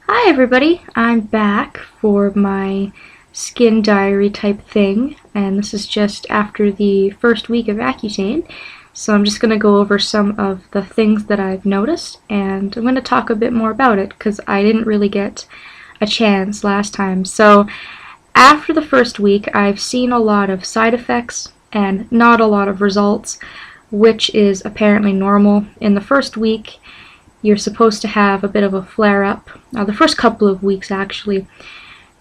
Hi everybody, I'm back for my skin diary type thing, and this is just after the first week of Accutane, so I'm just going to go over some of the things that I've noticed, and I'm going to talk a bit more about it because I didn't really get a chance last time. So after the first week, I've seen a lot of side effects and not a lot of results, which is apparently normal. In the first week, you're supposed to have a bit of a flare-up, the first couple of weeks actually,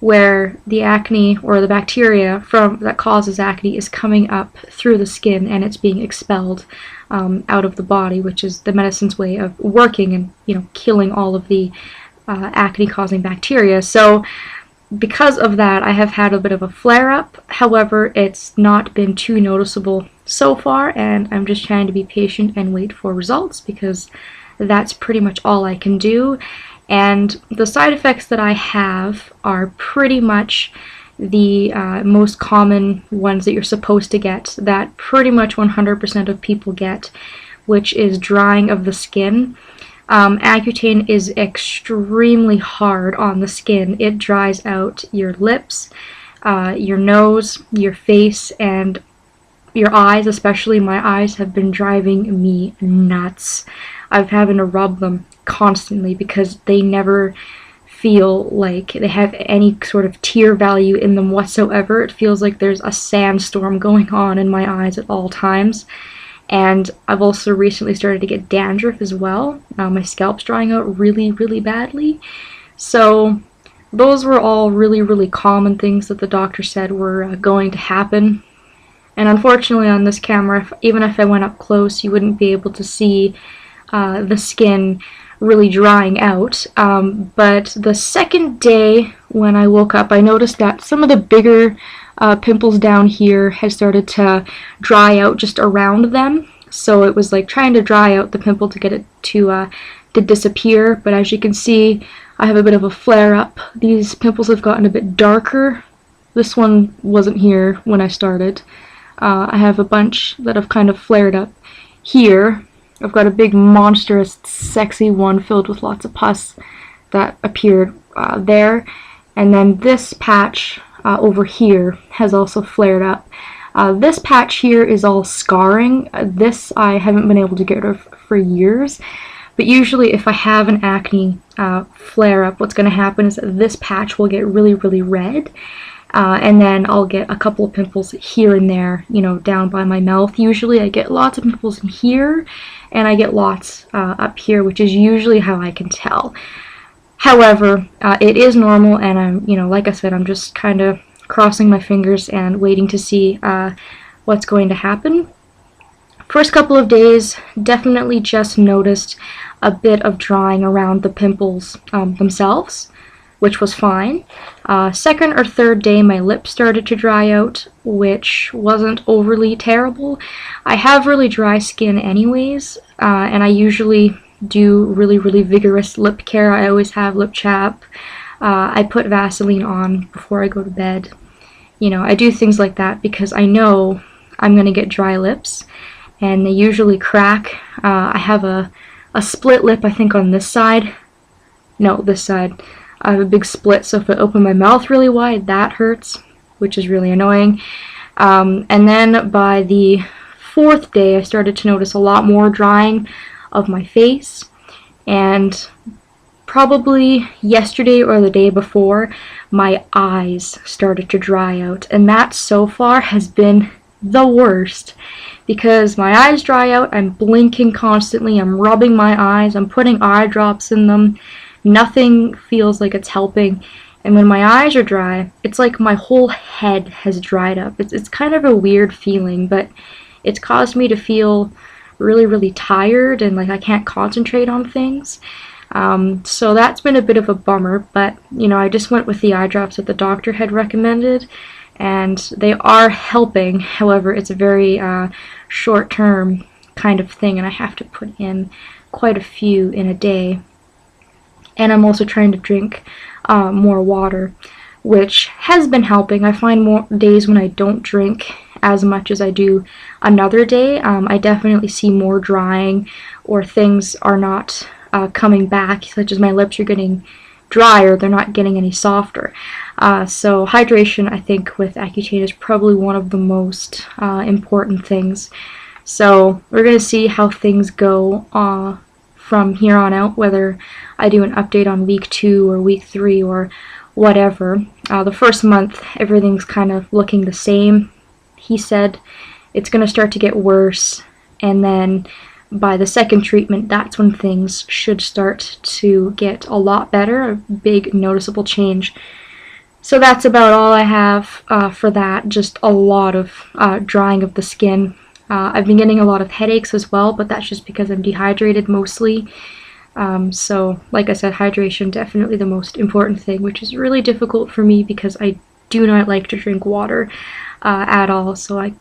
where the acne or the bacteria that causes acne is coming up through the skin and it's being expelled out of the body, which is the medicine's way of working and killing all of the acne-causing bacteria. So because of that, I have had a bit of a flare-up. However, it's not been too noticeable so far, and I'm just trying to be patient and wait for results because that's pretty much all I can do. And the side effects that I have are pretty much the most common ones that you're supposed to get, that pretty much 100% of people get, which is drying of the skin. Accutane is extremely hard on the skin. It dries out your lips, your nose, your face, and your eyes. Especially my eyes have been driving me nuts. I've having to rub them constantly because they never feel like they have any sort of tear value in them whatsoever. It feels like there's a sandstorm going on in my eyes at all times. And I've also recently started to get dandruff as well. My scalp's drying out really, really badly. So those were all really, really common things that the doctor said were going to happen. And unfortunately on this camera, even if I went up close, you wouldn't be able to see the skin really drying out. But the second day when I woke up, I noticed that some of the bigger pimples down here had started to dry out just around them. So it was like trying to dry out the pimple to get it to disappear. But as you can see, I have a bit of a flare-up. These pimples have gotten a bit darker. This one wasn't here when I started. I have a bunch that have kind of flared up here. I've got a big monstrous sexy one filled with lots of pus that appeared there, and then this patch over here has also flared up. This patch here is all scarring. This I haven't been able to get rid of for years, but usually if I have an acne flare up, what's going to happen is that this patch will get really, really red. And then I'll get a couple of pimples here and there, down by my mouth. Usually I get lots of pimples in here, and I get lots up here, which is usually how I can tell. However, it is normal, and I'm, like I said, I'm just kind of crossing my fingers and waiting to see what's going to happen. First couple of days, definitely just noticed a bit of drying around the pimples themselves, which was fine. Second or third day, my lips started to dry out, which wasn't overly terrible. I have really dry skin anyways, and I usually do really, really vigorous lip care. I always have lip chap. I put Vaseline on before I go to bed. I do things like that because I know I'm going to get dry lips, and they usually crack. I have a split lip, I think, on this side. No, this side. I have a big split, so if I open my mouth really wide, that hurts, which is really annoying. And then by the fourth day, I started to notice a lot more drying of my face, and probably yesterday or the day before, my eyes started to dry out, and that so far has been the worst because my eyes dry out. I'm blinking constantly, I'm rubbing my eyes, I'm putting eye drops in them. Nothing feels like it's helping, and when my eyes are dry, it's like my whole head has dried up. It's kind of a weird feeling, but it's caused me to feel really, really tired and like I can't concentrate on things. So that's been a bit of a bummer, but I just went with the eye drops that the doctor had recommended, and they are helping. However, it's a very short-term kind of thing, and I have to put in quite a few in a day. And I'm also trying to drink more water, which has been helping. I find more days when I don't drink as much as I do another day, I definitely see more drying, or things are not coming back, such as my lips are getting drier, they're not getting any softer. So hydration, I think, with Accutane is probably one of the most important things. So we're going to see how things go from here on out, whether I do an update on week 2 or week 3 or whatever. The first month, everything's kind of looking the same. He said it's going to start to get worse, and then by the second treatment, that's when things should start to get a lot better, a big noticeable change. So that's about all I have for that, just a lot of drying of the skin. I've been getting a lot of headaches as well, but that's just because I'm dehydrated mostly. So like I said, hydration definitely the most important thing, which is really difficult for me because I do not like to drink water at all, so I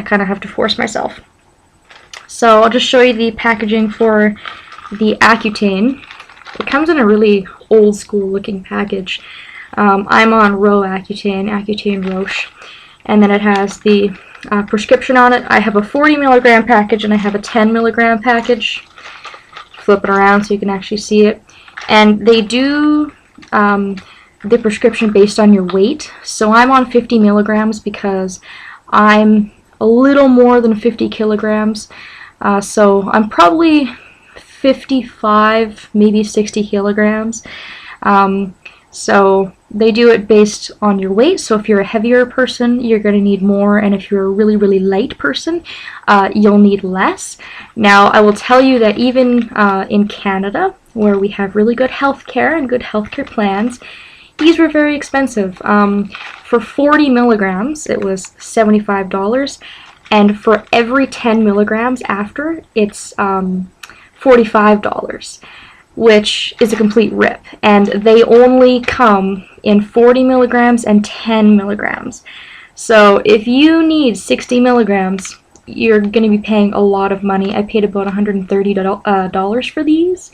kind of have to force myself. So I'll just show you the packaging for the Accutane. It comes in a really old school looking package. I'm on Ro Accutane, Accutane Roche, and then it has the prescription on it. I have a 40 milligram package and I have a 10 milligram package. Flip it around so you can actually see it. And they do the prescription based on your weight. So I'm on 50 milligrams because I'm a little more than 50 kilograms. So I'm probably 55, maybe 60 kilograms. So they do it based on your weight. So if you're a heavier person, you're going to need more, and if you're a really, really light person, you'll need less. Now, I will tell you that even in Canada, where we have really good healthcare and good healthcare plans, these were very expensive. For 40 milligrams, it was $75. And for every 10 milligrams after, it's $45, which is a complete rip. And they only come in 40 milligrams and 10 milligrams. So if you need 60 milligrams, you're going to be paying a lot of money. I paid about $130 for these.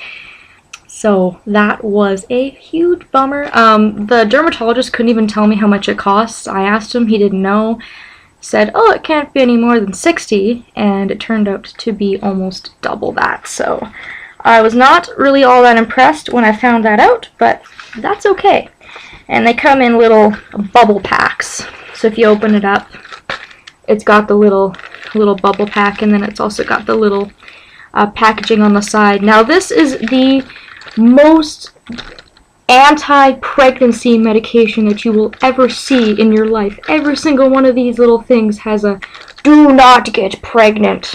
So that was a huge bummer. The dermatologist couldn't even tell me how much it costs. I asked him, he didn't know. Said, oh, it can't be any more than 60, and it turned out to be almost double that. So I was not really all that impressed when I found that out, but that's okay. And they come in little bubble packs. So if you open it up, it's got the little bubble pack, and then it's also got the little packaging on the side. Now this is the most anti-pregnancy medication that you will ever see in your life. Every single one of these little things has a "do not get pregnant"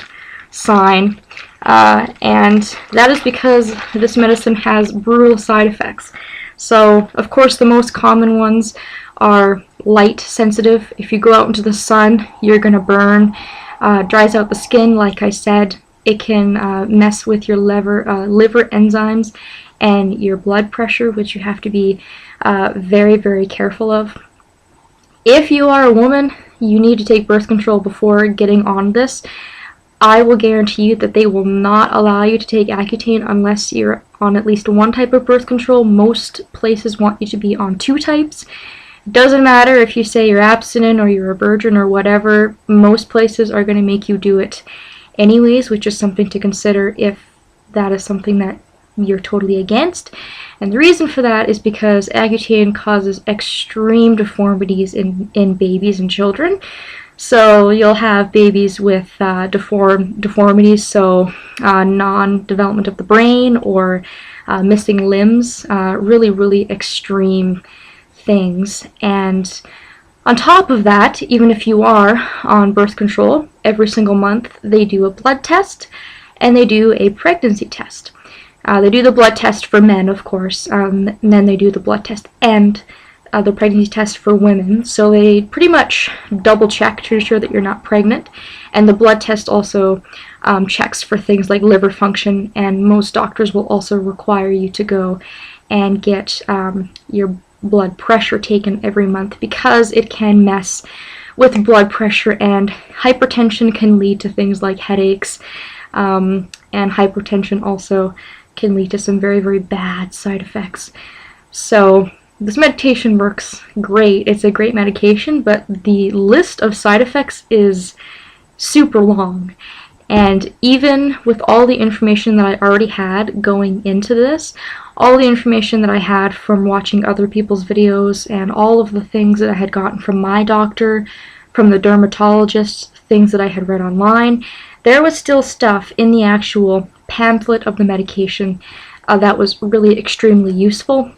sign, and that is because this medicine has brutal side effects. So of course the most common ones are light sensitive. If you go out into the sun, you're gonna burn. Dries out the skin, like I said. It can mess with your liver enzymes and your blood pressure, which you have to be very, very careful of. If you are a woman, you need to take birth control before getting on this. I will guarantee you that they will not allow you to take Accutane unless you're on at least one type of birth control. Most places want you to be on 2 types. Doesn't matter if you say you're abstinent or you're a virgin or whatever, most places are going to make you do it anyways, which is something to consider if that is something that you're totally against. And the reason for that is because Accutane causes extreme deformities in babies and children. So you'll have babies with deformities, so non-development of the brain or missing limbs, really, really extreme things. And on top of that, even if you are on birth control, every single month they do a blood test and they do a pregnancy test. They do the blood test for men, of course, and then they do the blood test and the pregnancy test for women. So they pretty much double check to ensure that you're not pregnant. And the blood test also checks for things like liver function, and most doctors will also require you to go and get your blood pressure taken every month because it can mess with blood pressure, and hypertension can lead to things like headaches, and hypertension also can lead to some very, very bad side effects. So this medication works great. It's a great medication, but the list of side effects is super long. And even with all the information that I already had going into this, all the information that I had from watching other people's videos and all of the things that I had gotten from my doctor, from the dermatologist, things that I had read online, there was still stuff in the actual pamphlet of the medication that was really extremely useful.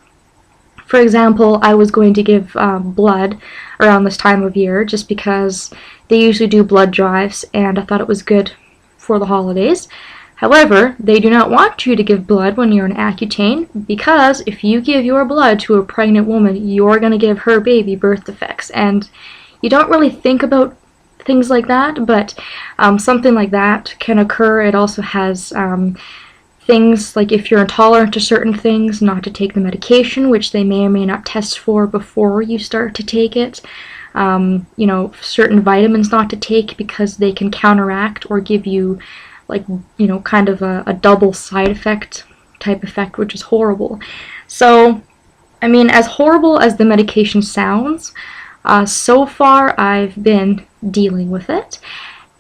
For example, I was going to give blood around this time of year just because they usually do blood drives, and I thought it was good for the holidays. However, they do not want you to give blood when you're on Accutane, because if you give your blood to a pregnant woman, you're going to give her baby birth defects. And you don't really think about things like that, but something like that can occur. It also has things like if you're intolerant to certain things, not to take the medication, which they may or may not test for before you start to take it. You know, certain vitamins not to take because they can counteract or give you, like, you know, kind of a double side effect type effect, which is horrible. So, I mean, as horrible as the medication sounds, so far I've been dealing with it,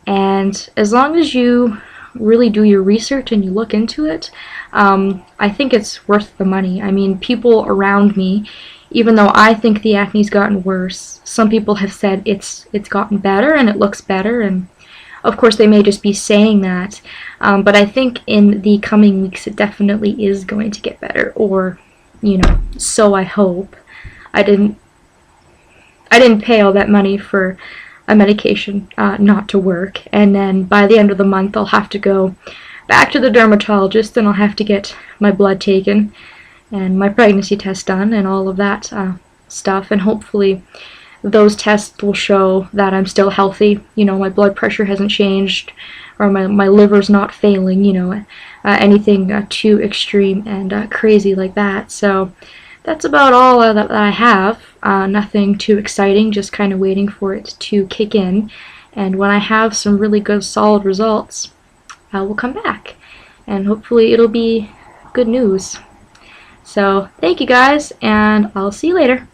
and as long as you really do your research and you look into it, I think it's worth the money. I mean, people around me, even though I think the acne's gotten worse, some people have said it's gotten better and it looks better, and of course they may just be saying that, but I think in the coming weeks it definitely is going to get better, or, you know, so I hope. I didn't pay all that money for a medication not to work, and then by the end of the month I'll have to go back to the dermatologist and I'll have to get my blood taken and my pregnancy test done and all of that stuff, and hopefully those tests will show that I'm still healthy. You know, my blood pressure hasn't changed, or my liver's not failing, you know, anything too extreme and crazy like that. So that's about all that I have. Nothing too exciting, just kind of waiting for it to kick in. And when I have some really good solid results, I will come back. And hopefully it'll be good news. So thank you guys, and I'll see you later.